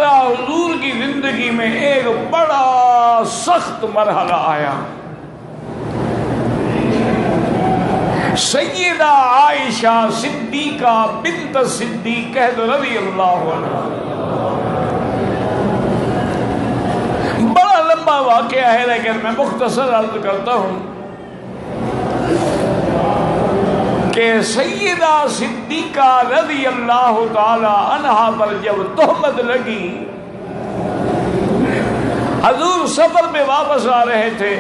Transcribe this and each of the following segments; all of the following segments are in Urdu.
طرح حضور کی زندگی میں ایک بڑا سخت مرحلہ آیا. سیدہ عائشہ صدیقہ بنت صدیق رضی اللہ عنہ. بڑا لمبا واقعہ ہے لیکن میں مختصر عرض کرتا ہوں کہ سیدہ صدیقہ رضی اللہ تعالی عنہا پر جب تہمت لگی، حضور سفر میں واپس آ رہے تھے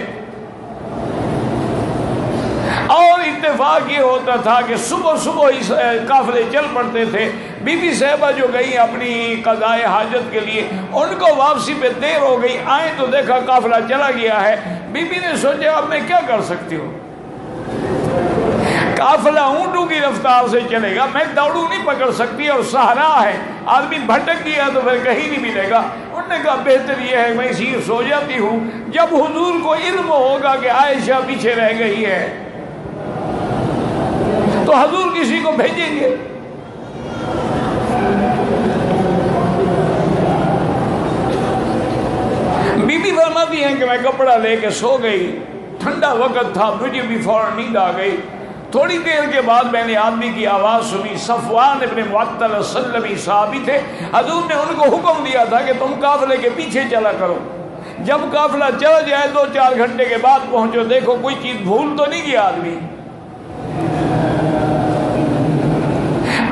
اور اتفاق یہ ہوتا تھا کہ صبح صبح ہی قافلے چل پڑتے تھے. بی بی صاحبہ جو گئی اپنی قضائے حاجت کے لیے، ان کو واپسی پہ دیر ہو گئی. آئیں تو دیکھا قافلہ چلا گیا ہے. بی بی نے سوچا اب میں کیا کر سکتی ہوں، قافلہ اونٹوں کی رفتار سے چلے گا، میں دوڑوں نہیں پکڑ سکتی اور صحرا ہے، آدمی بھٹک گیا تو پھر کہیں نہیں ملے گا. انہوں نے کہا بہتر یہ ہے میں اسی سو جاتی ہوں، جب حضور کو علم ہوگا کہ عائشہ پیچھے رہ گئی ہے تو حضور کسی کو بھیجیں گے. بی بی فرماتی ہیں کہ میں کپڑا لے کے سو گئی، ٹھنڈا وقت تھا، مجھے بھی فوراً نیند آ گئی. تھوڑی دیر کے بعد میں نے آدمی کی آواز سنی. صفوان ابن معطل السلمی صحابی تھے. حضور نے ان کو حکم دیا تھا کہ تم قافلے کے پیچھے چلا کرو، جب قافلہ چلا جائے 2-4 گھنٹے کے بعد پہنچو، دیکھو کوئی چیز بھول تو نہیں گیا آدمی.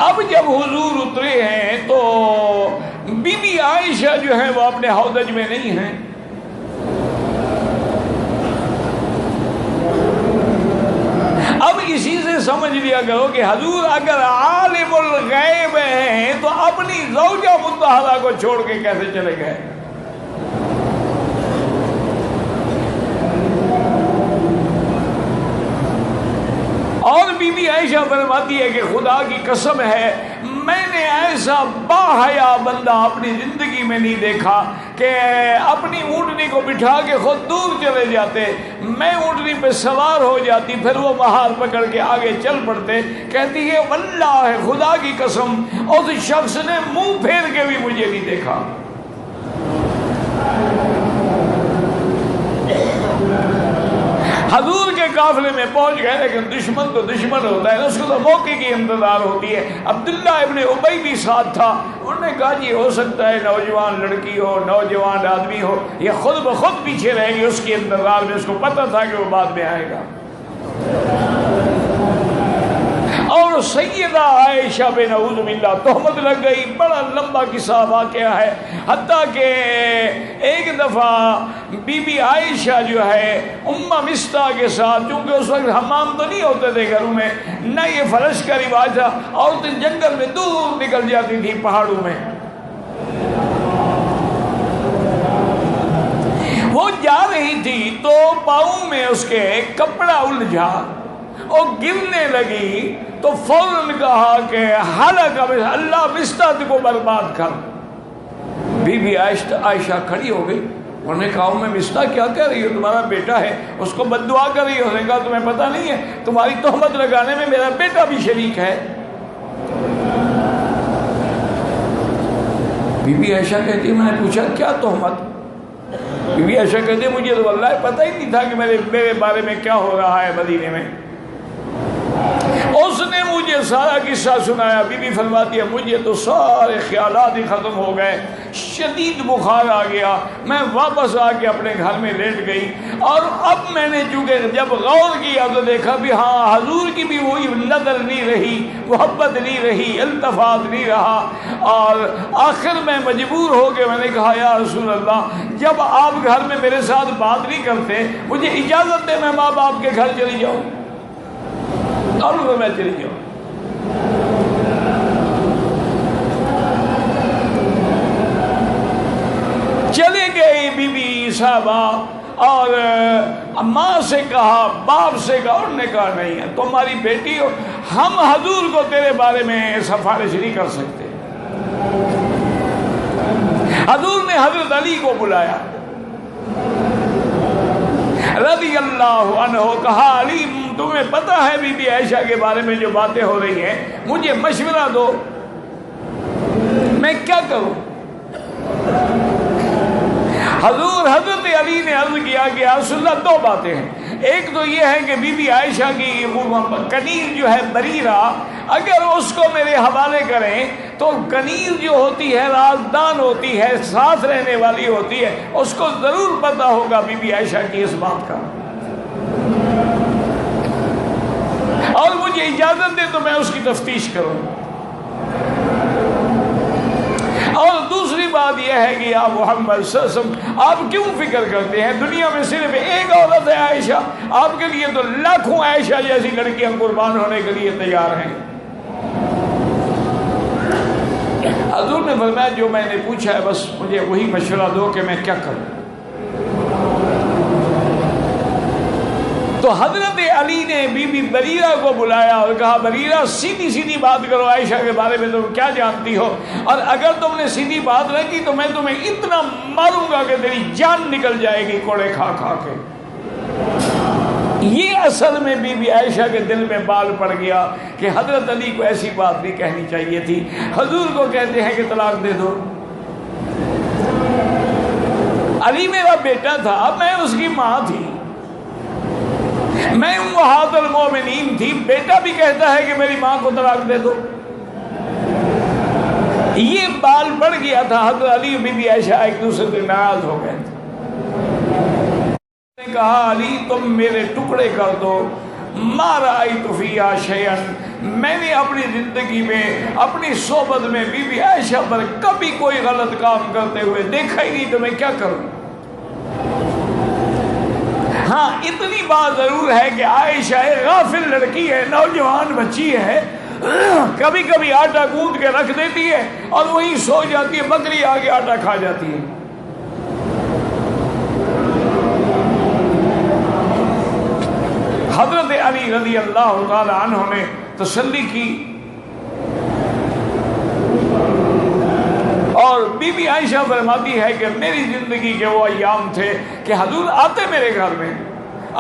اب جب حضور اترے ہیں تو بی بی عائشہ جو ہے وہ اپنے ہودج میں نہیں ہیں. اب اسی سے سمجھ لیا کرو کہ حضور اگر عالم الغیب ہیں تو اپنی زوجہ مطہرہ کو چھوڑ کے کیسے چلے گئے؟ اور بی بی عائشہ فرماتی ہے کہ خدا کی قسم ہے میں نے ایسا باحیا بندہ اپنی زندگی میں نہیں دیکھا کہ اپنی اونٹنی کو بٹھا کے خود دور چلے جاتے، میں اونٹنی پہ سوار ہو جاتی، پھر وہ مہار پکڑ کے آگے چل پڑتے. کہتی ہے واللہ ہے خدا کی قسم اس شخص نے منہ پھیر کے بھی مجھے نہیں دیکھا. حضور کے قافلے میں پہنچ گئے لیکن دشمن تو دشمن ہوتا ہے، اس کو تو موقع کی انتظار ہوتی ہے. عبداللہ ابن ابی بھی ساتھ تھا. انہوں نے کہا جی ہو سکتا ہے نوجوان لڑکی ہو، نوجوان آدمی ہو، یہ خود بخود پیچھے رہے گی اس کے انتظار میں. اس کو پتہ تھا کہ وہ بعد میں آئے گا. اور سیدہ عائشہ بے نعوذ باللہ تہمت لگ گئی. بڑا لمبا قصہ واقعہ ہے، حتیٰ کہ ایک دفعہ بی بی عائشہ جو ہے امہ مستہ کے ساتھ، چونکہ اس وقت حمام تو نہیں ہوتے تھے گھروں میں، نہ یہ فرش کا رواج تھا، عورتیں جنگل میں دور نکل جاتی تھی پہاڑوں میں. وہ جا رہی تھی تو پاؤں میں اس کے کپڑا الجھا اور گرنے لگی تو فوراً کہا کہ ہلاک اللہ مستہ کو برباد کر. بی بی عائشہ کھڑی ہو گئی. انہوں نے کہا میں مستہ کیا کہہ رہی ہو، تمہارا بیٹا ہے، اس کو بد دعا کر رہی ہو. نے کہا تمہیں پتہ نہیں ہے تمہاری تہمت لگانے میں میرا بیٹا بھی شریک ہے. بی بی عائشہ کہتی ہے میں نے پوچھا کیا تہمت؟ بی بی عائشہ کہتی ہے مجھے تو واللہ پتہ ہی نہیں تھا کہ میرے بارے میں کیا ہو رہا ہے مدینے میں. اس نے مجھے سارا قصہ سنایا. بی بی فرماتی ہے مجھے تو سارے خیالات ہی ختم ہو گئے، شدید بخار آ گیا. میں واپس آ کے اپنے گھر میں لیٹ گئی اور اب میں نے چونکہ جب غور کیا تو دیکھا بھی ہاں حضور کی بھی وہی نظر نہیں رہی، محبت نہیں رہی، التفات نہیں رہا. اور آخر میں مجبور ہو کے میں نے کہا یا رسول اللہ جب آپ گھر میں میرے ساتھ بات نہیں کرتے مجھے اجازت دے میں ماں باپ کے گھر چلی جاؤں. اور میں چلی جاؤں. چلے گئی بی بی صاحبہ اور ماں سے کہا، باپ سے کہا. انہوں نے کہا نہیں ہے تمہاری بیٹی ہو، ہم حضور کو تیرے بارے میں سفارش نہیں کر سکتے. حضور نے حضرت علی کو بلایا رضی اللہ عنہ. کہا علی تمہیں پتہ ہے بی بی عائشہ کے بارے میں جو باتیں ہو رہی ہیں، مجھے مشورہ دو میں کیا کروں. حضرت علی نے عرض کیا کہ یا رسول اللہ دو باتیں ہیں، ایک تو یہ ہے کہ بی بی عائشہ کی کنیز جو ہے بریرہ، اگر اس کو میرے حوالے کریں تو کنیز جو ہوتی ہے رازدان ہوتی ہے، ساتھ رہنے والی ہوتی ہے، اس کو ضرور پتہ ہوگا بی بی عائشہ کی اس بات کا، اور مجھے اجازت دے تو میں اس کی تفتیش کروں۔ اور دوسری بات یہ ہے کہ یا محمد صلی اللہ علیہ وسلم آپ کیوں فکر کرتے ہیں، دنیا میں صرف ایک عورت ہے عائشہ، آپ کے لیے تو لاکھوں عائشہ جیسی لڑکیاں قربان ہونے کے لیے تیار ہیں۔ حضور نے فرمایا جو میں نے پوچھا ہے بس مجھے وہی مشورہ دو کہ میں کیا کروں۔ تو حضرت علی نے بی بی بریرہ کو بلایا اور کہا بریرہ سیدھی سیدھی بات کرو، عائشہ کے بارے میں تم کیا جانتی ہو، اور اگر تم نے سیدھی بات نہ کی تو میں تمہیں اتنا ماروں گا کہ تیری جان نکل جائے گی کوڑے کھا کھا کے۔ یہ اصل میں بی بی عائشہ کے دل میں بال پڑ گیا کہ حضرت علی کو ایسی بات نہیں کہنی چاہیے تھی، حضور کو کہتے ہیں کہ طلاق دے دو۔ علی میرا بیٹا تھا، میں اس کی ماں تھی، میں امہات المومنین تھی، بیٹا بھی کہتا ہے کہ میری ماں کو طلاق دے دو۔ یہ بال پڑ گیا تھا، حضرت علی بی بی عائشہ ایک دوسرے سے ناراض ہو گئے تھے۔ نے کہا علی تم میرے ٹکڑے کر دو، ما رأیت فیہا شیئا، میں نے اپنی زندگی میں اپنی صحبت میں بی بی عائشہ پر کبھی کوئی غلط کام کرتے ہوئے دیکھا ہی نہیں، تو میں کیا کروں۔ ہاں اتنی بات ضرور ہے کہ عائشہ ایک غافل لڑکی ہے، نوجوان بچی ہے، کبھی کبھی آٹا گوندھ کے رکھ دیتی ہے اور وہیں سو جاتی ہے، بکری آگے آٹا کھا جاتی ہے۔ حضرت علی رضی اللہ تعالی عنہ نے تسلی کی، اور بی بی عائشہ فرماتی ہے کہ میری زندگی کے وہ ایام تھے کہ حضور آتے میرے گھر میں،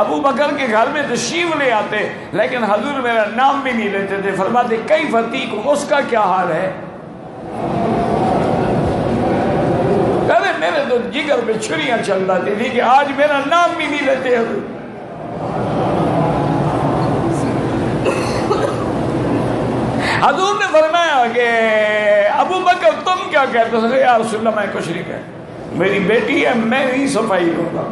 ابو بکر کے گھر میں تشریف لے آتے، لیکن حضور میرا نام بھی نہیں لیتے تھے، فرماتے کیف تیکم، اس کا کیا حال ہے، کہتے میرے تو جگر پہ چھریاں چل رہی تھی کہ آج میرا نام بھی نہیں لیتے حضور۔ حضور نے فرمایا کہ ابو بکر تم کیا کہتے ہو، یا رسول اللہ میں کچھ نہیں کہتا، میری بیٹی ہے، میں نہیں صفائی دوں گا۔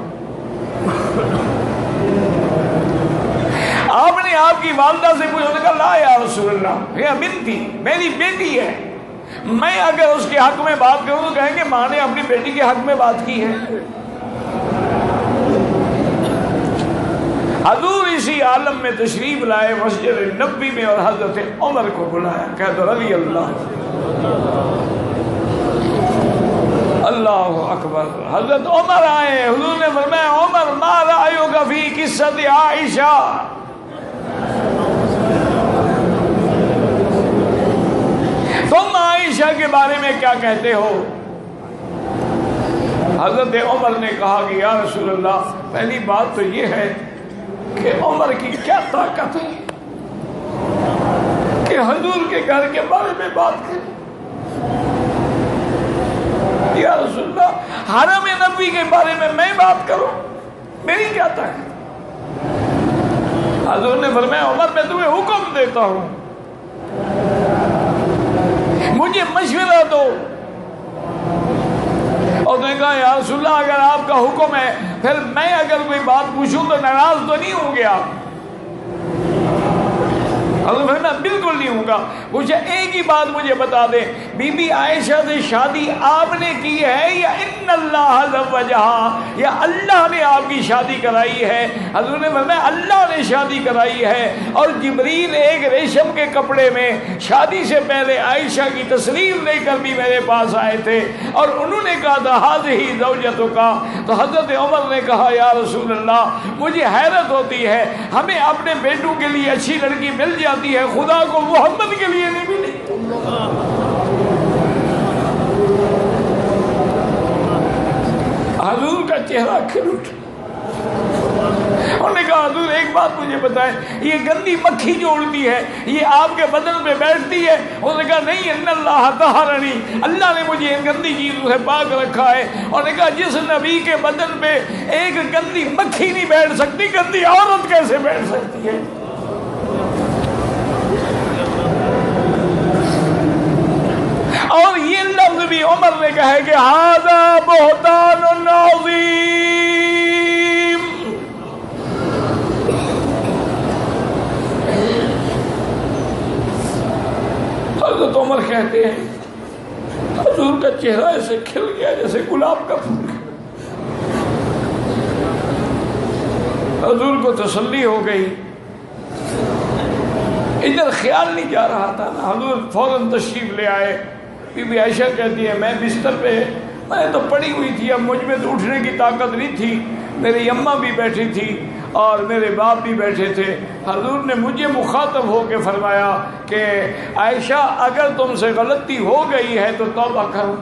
آپ نے آپ کی والدہ سے پوچھا، کہا لا یا رسول اللہ یہ بنتی میری بیٹی ہے، میں اگر اس کے حق میں بات کروں تو کہیں گے ماں نے اپنی بیٹی کے حق میں بات کی ہے۔ حضور اسی عالم میں تشریف لائے مسجد نبوی میں، اور حضرت عمر کو بلایا، کہہ دو رضی اللہ اللہ اکبر۔ حضرت عمر آئے، حضور نے فرمایا عمر ما رأیک فی قصۃ عائشہ، تم عائشہ کے بارے میں کیا کہتے ہو۔ حضرت عمر نے کہا کہ یا رسول اللہ پہلی بات تو یہ ہے کہ عمر کی کیا طاقت ہے کہ حضور کے گھر کے بارے میں بات کریں، یا رسول اللہ حرم نبوی کے بارے میں بات کروں، میری کیا طاقت۔ حضور نے فرمایا عمر میں تمہیں حکم دیتا ہوں، مجھے مشورہ دو۔ اور نے کہا یا رسول اللہ اگر آپ کا حکم ہے پھر میں اگر کوئی بات پوچھوں تو ناراض تو نہیں ہوں گے آپ؟ حضرت میں بالکل نہیں ہوں گا۔ پوچھا ایک ہی بات مجھے بتا دیں، بی بی عائشہ سے شادی آپ نے کی ہے یا ان اللہ زوجہا، یا اللہ نے آپ کی شادی کرائی ہے؟ حضور نے فرمایا اللہ نے شادی کرائی ہے، اور جبریل ایک ریشم کے کپڑے میں شادی سے پہلے عائشہ کی تصویر لے کر بھی میرے پاس آئے تھے، اور انہوں نے کہا تھا ہذہ زوجتک۔ تو حضرت عمر نے کہا یا رسول اللہ مجھے حیرت ہوتی ہے، ہمیں اپنے بیٹوں کے لیے اچھی لڑکی مل جاتی ہے، خدا کو محمد کے لیے نہیں ملی۔ حضور کا چہرہ کھل اٹھا، انہوں نے کہا حضور ایک بات آپ مجھے بتائیں یہ گندی مکھی جو اڑتی ہے یہ آپ کے بدن پہ بیٹھتی ہے؟ اس نے کہا نہیں، ان اللہ طہرنی، اللہ نے مجھے ان گندی چیزوں سے پاک رکھا ہے۔ اور نے کہا جس نبی کے بدن پہ ایک گندی مکھی نہیں بیٹھ سکتی، گندی عورت کیسے بیٹھ سکتی ہے؟ اور یہ لفظ بھی عمر نے کہا ہے کہ ھذا بہتان عظیم۔ حضرت عمر کہتے ہیں حضور کا چہرہ ایسے کھل گیا جیسے گلاب کا پھول۔ حضور کو تسلی ہو گئی، ادھر خیال نہیں جا رہا تھا نا۔ حضور فوراً تشریف لے آئے۔ بی بی عائشہ کہتی ہے میں بستر پہ میں تو پڑی ہوئی تھی، اب مجھ میں تو اٹھنے کی طاقت نہیں تھی، میری اماں بھی بیٹھی تھی اور میرے باپ بھی بیٹھے تھے۔ حضور نے مجھے مخاطب ہو کے فرمایا کہ عائشہ اگر تم سے غلطی ہو گئی ہے تو توبہ کرو۔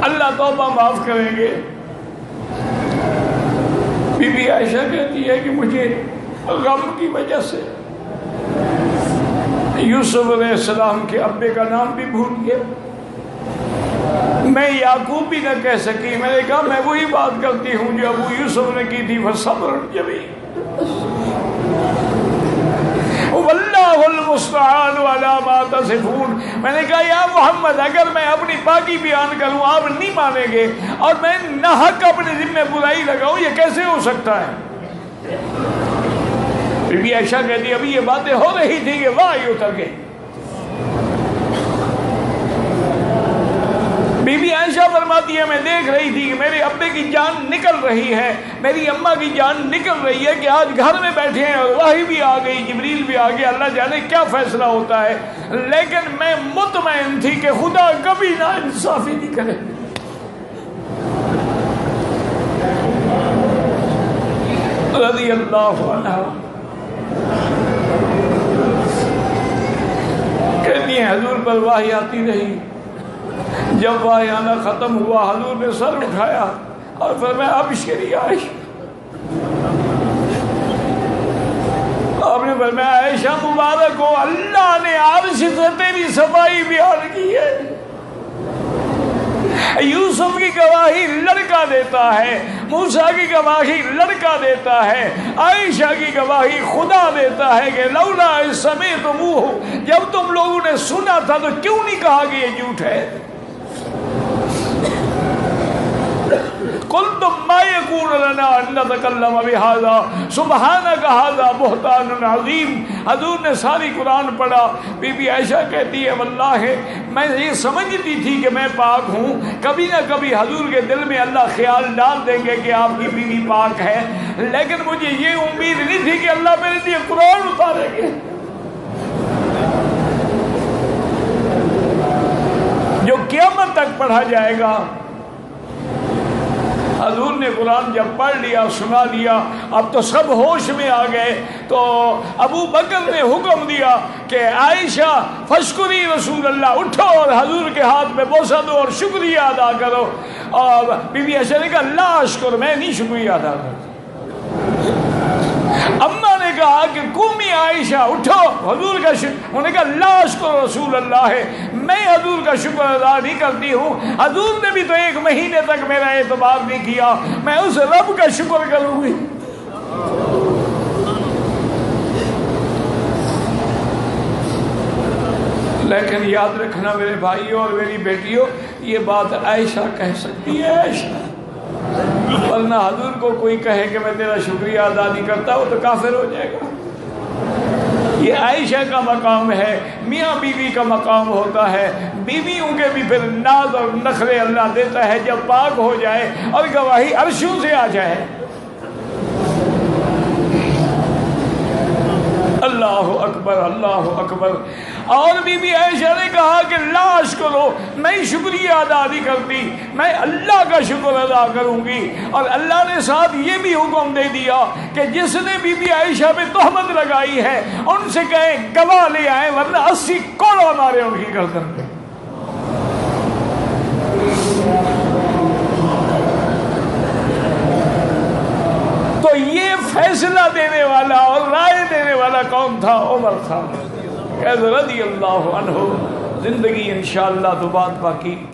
اللہ توبہ معاف کریں گے۔ بی بی عائشہ کہتی ہے کہ مجھے غم کی وجہ سے یوسف علیہ السلام کے ابے کا نام بھی بھول گیا، میں یعقوب بھی نہ کہہ سکی۔ میں نے کہا میں وہی بات کرتی ہوں جو ابو یوسف نے کی تھی، فصبر جمیل واللہ المستعان علی ما تصفون۔ میں نے کہا یا محمد اگر میں اپنی پاکی بیان کروں آپ نہیں مانیں گے، اور میں ناحق اپنے ذمہ برائی لگاؤں، یہ کیسے ہو سکتا ہے؟ بی بی عائشہ کہتی ابھی یہ باتیں ہو رہی تھی کہ وحی اتر گئی۔ بی بی عائشہ فرماتی ہے میں دیکھ رہی تھی کہ میرے ابے کی جان نکل رہی ہے، میری اماں کی جان نکل رہی ہے کہ آج گھر میں بیٹھے ہیں اور وحی بھی آ گئی، جبریل بھی آ گیا، اللہ جانے کیا فیصلہ ہوتا ہے۔ لیکن میں مطمئن تھی کہ خدا کبھی نا انصافی نہیں کرے۔ رضی اللہ عنہ کہتی ہیں حضور پر وحی آتی رہی، جب وحی آنا ختم ہوا حضور نے سر اٹھایا اور فرمایا ابشری عائشہ۔ آپ نے فرمایا عائشہ مبارک ہو، اللہ نے عرش سے تیری صفائی بیان کی ہے۔ یوسف کی گواہی لڑکا دیتا ہے، موسیٰ کی گواہی لڑکا دیتا ہے، عائشہ کی گواہی خدا دیتا ہے کہ لولا اذ سمعتموہ، جب تم لوگوں نے سنا تھا تو کیوں نہیں کہا کہ یہ جھوٹ ہے؟ قلتم ما یکون لنا ان نتکلم بہذا سبحانک ھذا بہتان عظیم۔ حضور نے ساری قرآن پڑھا۔ بی بی عائشہ کہتی ہے واللہ میں یہ سمجھتی تھی کہ میں پاک ہوں، کبھی نہ کبھی حضور کے دل میں اللہ خیال ڈال دیں گے کہ آپ کی بیوی پاک ہے، لیکن مجھے یہ امید نہیں تھی کہ اللہ میرے لیے قرآن اتاریں گے جو قیامت تک پڑھا جائے گا۔ حضور نے قرآن جب پڑھ لیا، سنا لیا، اب تو سب ہوش میں آ گئے، تو ابو بکر نے حکم دیا کہ عائشہ فشکری رسول اللہ، اٹھو اور حضور کے ہاتھ میں بوسہ دو اور شکریہ ادا کرو۔ اور بی بی عائشہ نے کہا لا اشکر، میں نہیں شکریہ ادا کرتا۔ اماں نے کہا کہ قومی عائشہ اٹھو حضور کا شکر، انہوں نے کہا لا اشکر رسول اللہ ہے، میں حضور کا شکر ادا نہیں کرتی ہوں، حضور نے بھی تو 1 مہینے تک میرا اعتبار نہیں کیا، میں اس رب کا شکر کروں گی۔ لیکن یاد رکھنا میرے بھائیوں اور میری بیٹیوں، یہ بات عائشہ کہہ سکتی ہے، عائشہ، ورنہ حضور کو کوئی کہے کہ میں تیرا شکریہ ادا نہیں کرتا وہ تو کافر ہو جائے گا۔ یہ عائشہ کا مقام ہے، میاں بیوی کا مقام ہوتا ہے۔ بیویوں کے بھی پھر ناز اور نخرے اللہ دیتا ہے جب پاک ہو جائے اور گواہی عرشوں سے آ جائے۔ اللہ اکبر، اللہ اکبر۔ اور بی بی عائشہ نے کہا کہ لا اشکرو، میں شکریہ ادا نہیں کرتی، میں اللہ کا شکر ادا کروں گی۔ اور اللہ نے ساتھ یہ بھی حکم دے دیا کہ جس نے بی بی عائشہ پہ تہمت لگائی ہے ان سے کہیں گواہ لے آئے ورنہ 80 کوڑا مارے ان کی گردن پہ۔ تو یہ فیصلہ دینے والا اور رائے دینے والا کون تھا؟ عمر تھا رضی اللہ عنہ۔ زندگی انشاءاللہ تو بات باقی۔